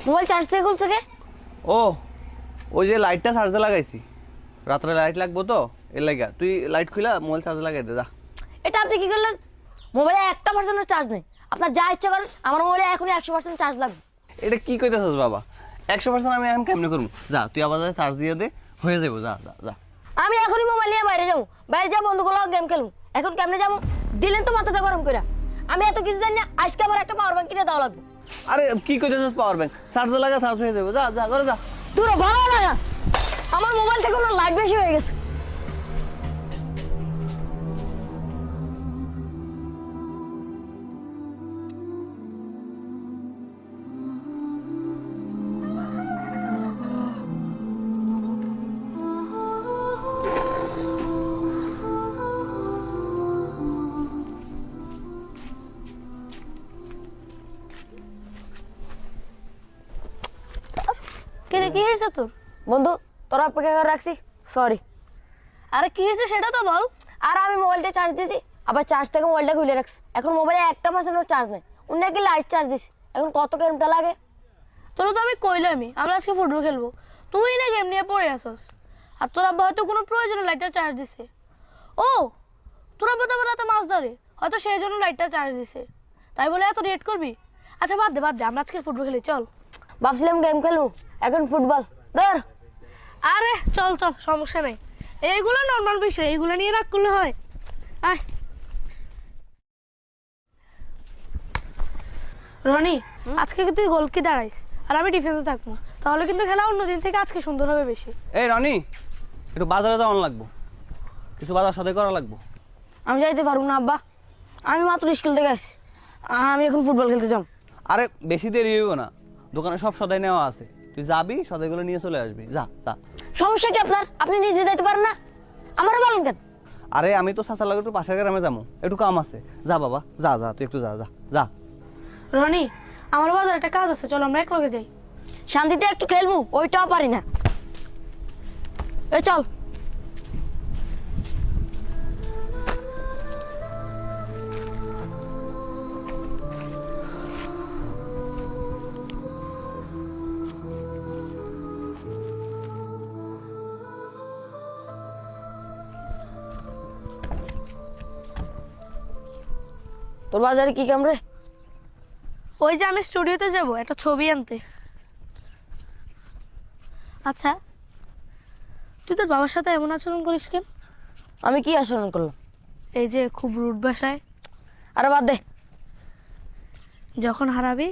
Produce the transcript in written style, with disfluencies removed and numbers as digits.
Mobile charge থেকে খুলছে কে? ও ওই যে লাইটটা চার্জে লাগাইছি, রাত্রে লাইট লাগবো তো এর লাগা। তুই লাইট খুলা মোবাইল চার্জে লাগাই দে যা। এটা আপনি কি করলেন? মোবাইলে 1% চার্জ নেই। আপনার যা ইচ্ছা করেন, আমার মোবাইলে এখনই 100% চার্জ লাগবে। এটা কি কইতেছস বাবা? 100% আমি এখন কেমনে করবো? যা তুই আবার চার্জ দিয়ে দে, হয়ে যাবো। যা যা যা। আমি এখনই মোবাইল নিয়ে বাইরে যাবো, বাইরে যা বন্ধুগুলো গেম খেলবো। এখন কেমনে যাবো? দিলেন তো মাথাটা গরম করে। আমি এত কিছু জানি না, আজকে আমার একটা পাওয়ার ব্যাংক কিনে দেওয়া লাগবে। আরে কি কইতেছস পাওয়ার ব্যাংক? চার্জে লাগা, চার্জ হয়ে যাবে। যা যা করে যা। তোর ভালো না, আমার মোবাইল থেকে কোনো লাইট বেশি হয়ে গেছে। কি হয়েছে তোর? বন্ধু তোরা অপেক্ষা করে রাখছি, সরি। আরে কি হয়েছে সেটা তো বল। আর আমি মোবাইলটা চার্জ দিছি, আবার চার্জ থেকে মোবাইলটা খুলে রাখছি। এখন মোবাইলে 1% চার্জ নেই। অন্য কি লাইট চার্জ দিছি, এখন কত গেমটা লাগে। তোরা তো আমি কইলামই আমরা আজকে ফুটবল খেলবো, তুই না গেম নিয়ে পড়ে আসস। আর তোর আব্বা হয়তো কোনো প্রয়োজনে লাইটটা চার্জ দিছে। ও তোর আব্বা তো আবার রাতে মাছ ধরে, হয়তো সেই জন্য লাইটটা চার্জ দিছে, তাই বলে এত রেট করবি? আচ্ছা বাদ দে, আমরা আজকে ফুটবল খেলি চল। ভাবছিলাম গেম খেলবো, এখন ফুটবল। ধর। আরে চল চল, সমস্যা নেই, এইগুলো নর্মাল বিষয়, এইগুলো নিয়ে রাগ করলে হয়। আয় রনি, আজকে তুই গোলকি দাঁড়াইস আর আমি ডিফেন্সে থাকবো, তাহলে কিন্তু খেলা অন্যদিন থেকে আজকে সুন্দর হবে বেশি। এই রনি, একটু বাজারে যাওয়ান লাগবো, কিছু বাজার সদাই করা লাগবো। আমি যাইতে পারবো না আব্বা, আমি মাত্র স্কুল থেকে আসছি। আমি এখন ফুটবল খেলতে যাব। আরে বেশি দেরি হইব না, দোকানে সব সদাই নেওয়া আছে, তুই যাবি সদাইগুলো নিয়ে চলে আসবি। যা যা। সমস্যা কি আপনার? আপনি নিজে যাইতে পারেন না, আমারও বলেন কেন? আরে আমি তো চাচার লাগে একটু পাশের গ্রামে যাবো, একটু কাম আছে। যা বাবা যা যা, তুই একটু যা যা যা। রনি, আমার বাজার একটা কাজ আছে, চল আমরা একলগে যাই। শান্তিতে একটু খেলবো, ওইটাও পারি না। এই চল। তোর বাজারে কি কাম রে? ওই যে আমি স্টুডিওতে যাব একটা ছবি আনতে। আচ্ছা তুই তোর বাবার সাথে এমন আচরণ করিস কেন? আমি কি আচরণ করলাম? এই যে খুব রুড ভাষায়। আরে বাদ দে। যখন হারাবি